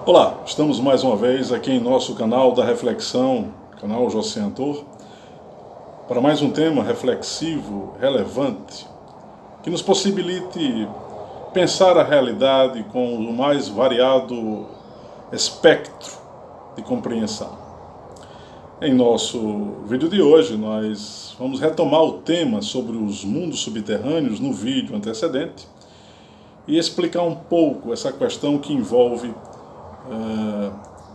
Olá, estamos mais uma vez aqui em nosso canal da Reflexão, canal José Antor, para mais um tema reflexivo, relevante, que nos possibilite pensar a realidade com o mais variado espectro de compreensão. Em nosso vídeo de hoje, nós vamos retomar o tema sobre os mundos subterrâneos no vídeo antecedente e explicar um pouco essa questão que envolve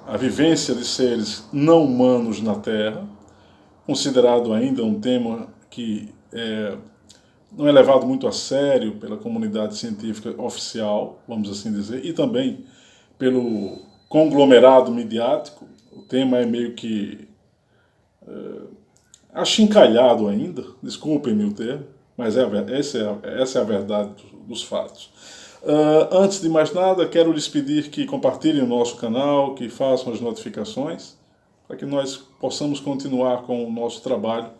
a vivência de seres não humanos na Terra, considerado ainda um tema que não é levado muito a sério pela comunidade científica oficial, vamos assim dizer, e também pelo conglomerado midiático. O tema é meio que achincalhado ainda, desculpem-me o termo, mas essa é a verdade dos fatos. Antes de mais nada, quero lhes pedir que compartilhem o nosso canal, que façam as notificações, para que nós possamos continuar com o nosso trabalho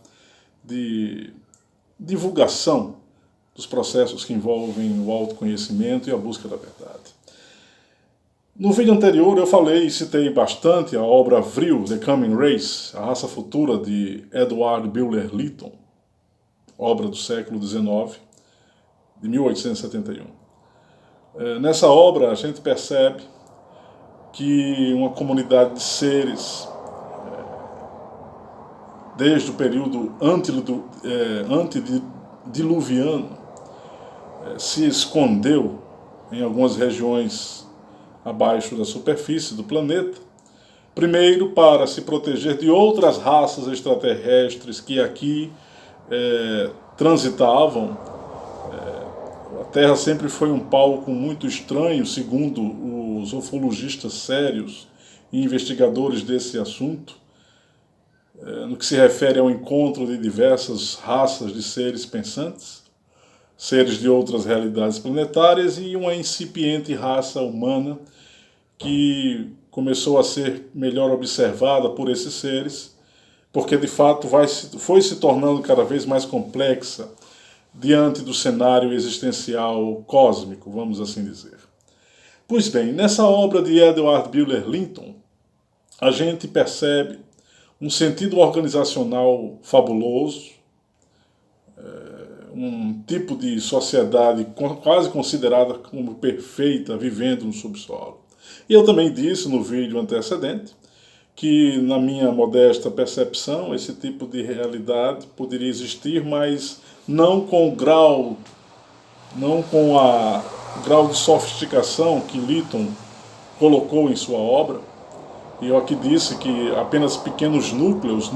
de divulgação dos processos que envolvem o autoconhecimento e a busca da verdade. No vídeo anterior eu falei e citei bastante a obra Vril, The Coming Race, a raça futura de Edward Buller Lytton, obra do século XIX, de 1871. Nessa obra a gente percebe que uma comunidade de seres, desde o período antediluviano, se escondeu em algumas regiões abaixo da superfície do planeta, primeiro para se proteger de outras raças extraterrestres que aqui transitavam. A Terra sempre foi um palco muito estranho, segundo os ufologistas sérios e investigadores desse assunto, no que se refere ao encontro de diversas raças de seres pensantes, seres de outras realidades planetárias e uma incipiente raça humana que começou a ser melhor observada por esses seres, porque de fato foi se tornando cada vez mais complexa diante do cenário existencial cósmico, vamos assim dizer. Pois bem, nessa obra de Edward Buller Lytton, a gente percebe um sentido organizacional fabuloso, um tipo de sociedade quase considerada como perfeita, vivendo no subsolo. E eu também disse no vídeo antecedente que, na minha modesta percepção, esse tipo de realidade poderia existir, mas não com o grau de sofisticação que Lytton colocou em sua obra. E eu aqui disse que apenas pequenos núcleos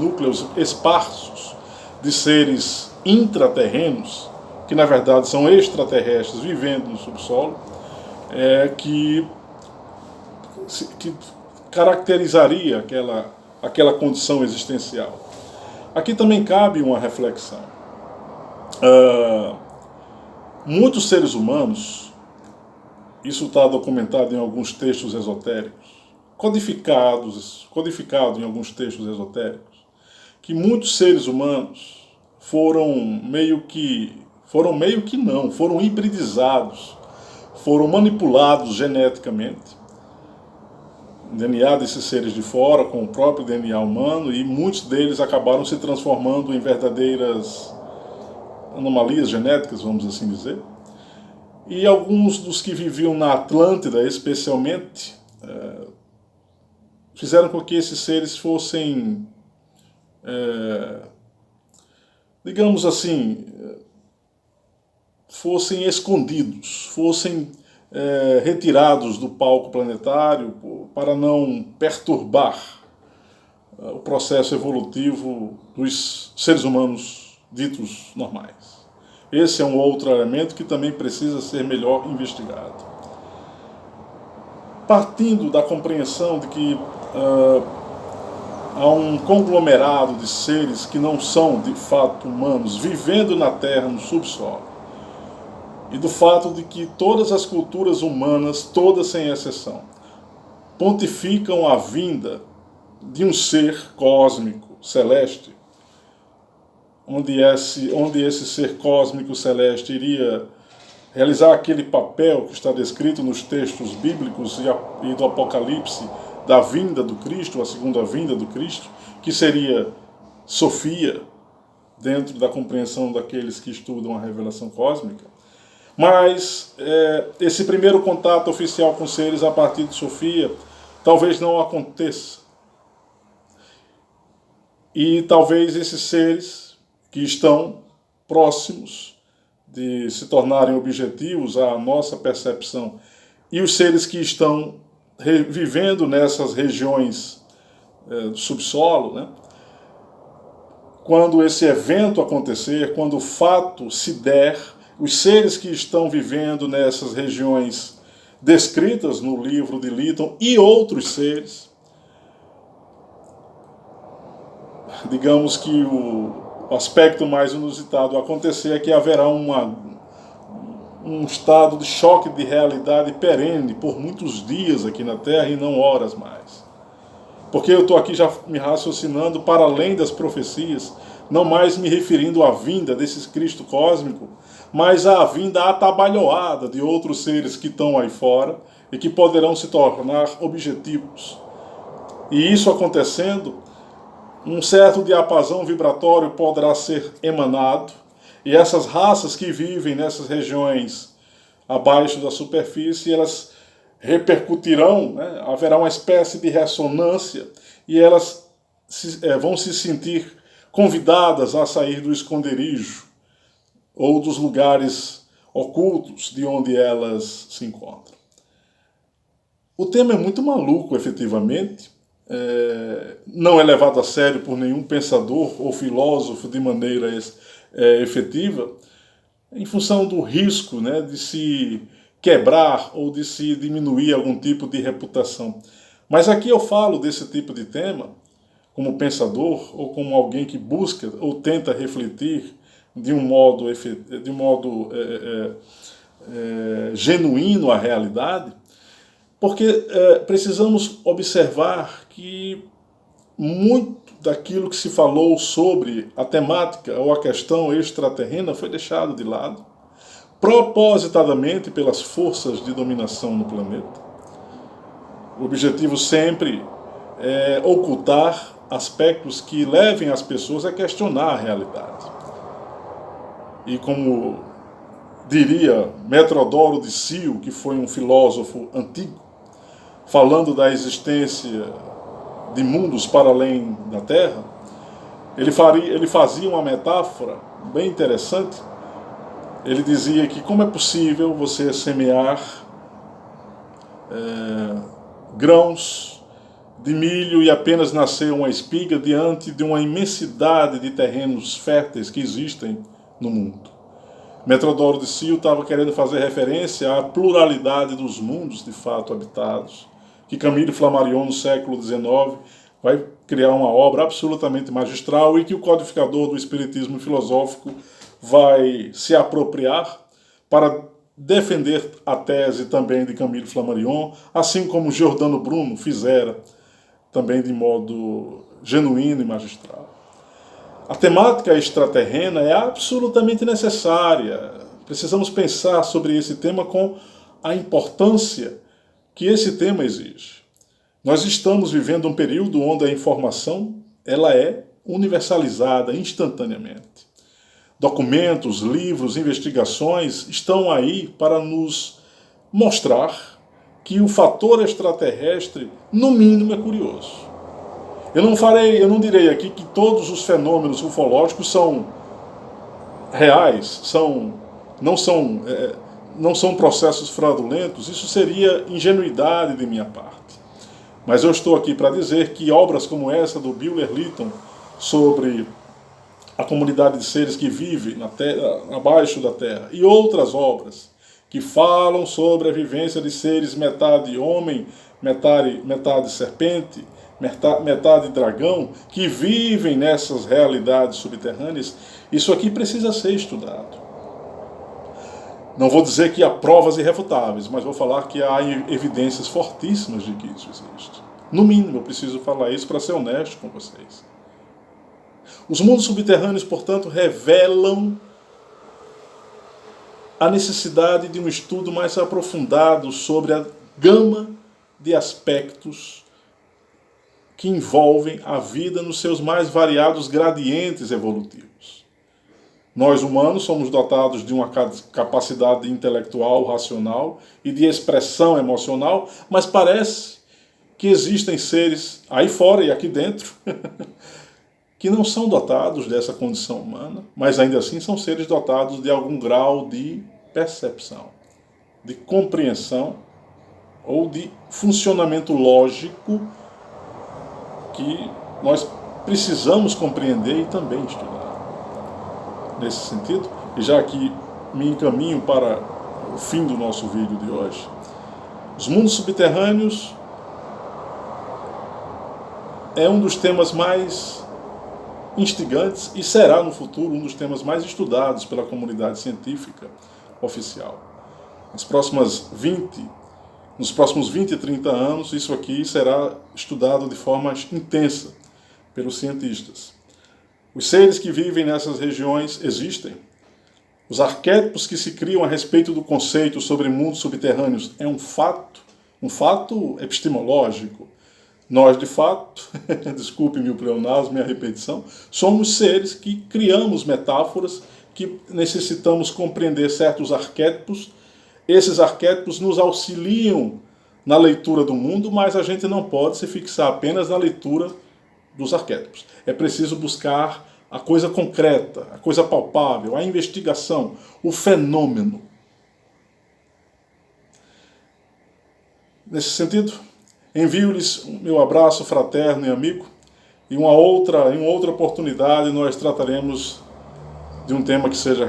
esparsos de seres intraterrenos, que na verdade são extraterrestres vivendo no subsolo, que caracterizaria aquela condição existencial. Aqui também cabe uma reflexão. Muitos seres humanos, isso está documentado em alguns textos esotéricos, codificado em alguns textos esotéricos, que muitos seres humanos foram hibridizados, foram manipulados geneticamente, DNA desses seres de fora com o próprio DNA humano, e muitos deles acabaram se transformando em verdadeiras anomalias genéticas, vamos assim dizer. E alguns dos que viviam na Atlântida, especialmente, fizeram com que esses seres fossem, digamos assim, fossem escondidos, fossem retirados do palco planetário para não perturbar o processo evolutivo dos seres humanos ditos normais. Esse é um outro elemento que também precisa ser melhor investigado. Partindo da compreensão de que há um conglomerado de seres que não são de fato humanos vivendo na Terra, no subsolo, e do fato de que todas as culturas humanas, todas sem exceção, pontificam a vinda de um ser cósmico, celeste, onde esse ser cósmico celeste iria realizar aquele papel que está descrito nos textos bíblicos e do Apocalipse, da vinda do Cristo, a segunda vinda do Cristo, que seria Sofia, dentro da compreensão daqueles que estudam a revelação cósmica. Mas esse primeiro contato oficial com seres a partir de Sofia talvez não aconteça. E talvez esses seres que estão próximos de se tornarem objetivos à nossa percepção e os seres que estão vivendo nessas regiões do subsolo, né? Quando esse evento acontecer, quando o fato se der, os seres que estão vivendo nessas regiões descritas no livro de Líton e outros seres, digamos que o aspecto mais inusitado a acontecer é que haverá um estado de choque de realidade perene por muitos dias aqui na Terra e não horas mais. Porque eu estou aqui já me raciocinando para além das profecias, não mais me referindo à vinda desse Cristo cósmico, mas à vinda atabalhoada de outros seres que estão aí fora e que poderão se tornar objetivos. E isso acontecendo, um certo diapasão vibratório poderá ser emanado, e essas raças que vivem nessas regiões abaixo da superfície, elas repercutirão, né? Haverá uma espécie de ressonância e elas vão se sentir convidadas a sair do esconderijo ou dos lugares ocultos de onde elas se encontram. O tema é muito maluco, efetivamente, não é levado a sério por nenhum pensador ou filósofo de maneira efetiva, em função do risco, né, de se quebrar ou de se diminuir algum tipo de reputação. Mas aqui eu falo desse tipo de tema como pensador ou como alguém que busca ou tenta refletir de um modo genuíno a realidade, porque precisamos observar que muito daquilo que se falou sobre a temática ou a questão extraterrena foi deixado de lado, propositadamente pelas forças de dominação no planeta. O objetivo sempre é ocultar aspectos que levem as pessoas a questionar a realidade. E como diria Metrodoro de Cio, que foi um filósofo antigo, falando da existência de mundos para além da Terra, ele fazia uma metáfora bem interessante. Ele dizia que como é possível você semear grãos de milho e apenas nascer uma espiga diante de uma imensidade de terrenos férteis que existem no mundo. Metrodoro de Cio estava querendo fazer referência à pluralidade dos mundos de fato habitados, que Camille Flammarion, no século XIX, vai criar uma obra absolutamente magistral e que o codificador do espiritismo filosófico vai se apropriar para defender a tese também de Camille Flammarion, assim como Giordano Bruno fizera também de modo genuíno e magistral. A temática extraterrena é absolutamente necessária. Precisamos pensar sobre esse tema com a importância que esse tema exige. Nós estamos vivendo um período onde a informação ela é universalizada instantaneamente. Documentos, livros, investigações estão aí para nos mostrar que o fator extraterrestre, no mínimo, é curioso. Eu não direi aqui que todos os fenômenos ufológicos são reais, não são processos fraudulentos. Isso seria ingenuidade de minha parte. Mas eu estou aqui para dizer que obras como essa do Bueller Lytton sobre a comunidade de seres que vive na terra, abaixo da Terra, e outras obras que falam sobre a vivência de seres metade homem, metade serpente, metade dragão, que vivem nessas realidades subterrâneas, isso aqui precisa ser estudado. Não vou dizer que há provas irrefutáveis, mas vou falar que há evidências fortíssimas de que isso existe. No mínimo, eu preciso falar isso para ser honesto com vocês. Os mundos subterrâneos, portanto, revelam a necessidade de um estudo mais aprofundado sobre a gama de aspectos que envolvem a vida nos seus mais variados gradientes evolutivos. Nós, humanos, somos dotados de uma capacidade intelectual, racional e de expressão emocional, mas parece que existem seres aí fora e aqui dentro que não são dotados dessa condição humana, mas ainda assim são seres dotados de algum grau de percepção, de compreensão ou de funcionamento lógico que nós precisamos compreender e também estudar. Nesse sentido, e já que me encaminho para o fim do nosso vídeo de hoje, os mundos subterrâneos é um dos temas mais instigantes e será no futuro um dos temas mais estudados pela comunidade científica oficial. Nos próximos 20 e 30 anos, isso aqui será estudado de forma intensa pelos cientistas. Os seres que vivem nessas regiões existem. Os arquétipos que se criam a respeito do conceito sobre mundos subterrâneos é um fato epistemológico. Nós, de fato, desculpe-me o pleonasmo, minha repetição, somos seres que criamos metáforas, que necessitamos compreender certos arquétipos. Esses arquétipos nos auxiliam na leitura do mundo, mas a gente não pode se fixar apenas na leitura dos arquétipos. É preciso buscar a coisa concreta, a coisa palpável, a investigação, o fenômeno. Nesse sentido, envio-lhes o meu abraço fraterno e amigo, e em uma outra oportunidade nós trataremos de um tema que seja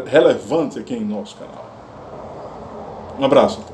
relevante aqui em nosso canal. Um abraço.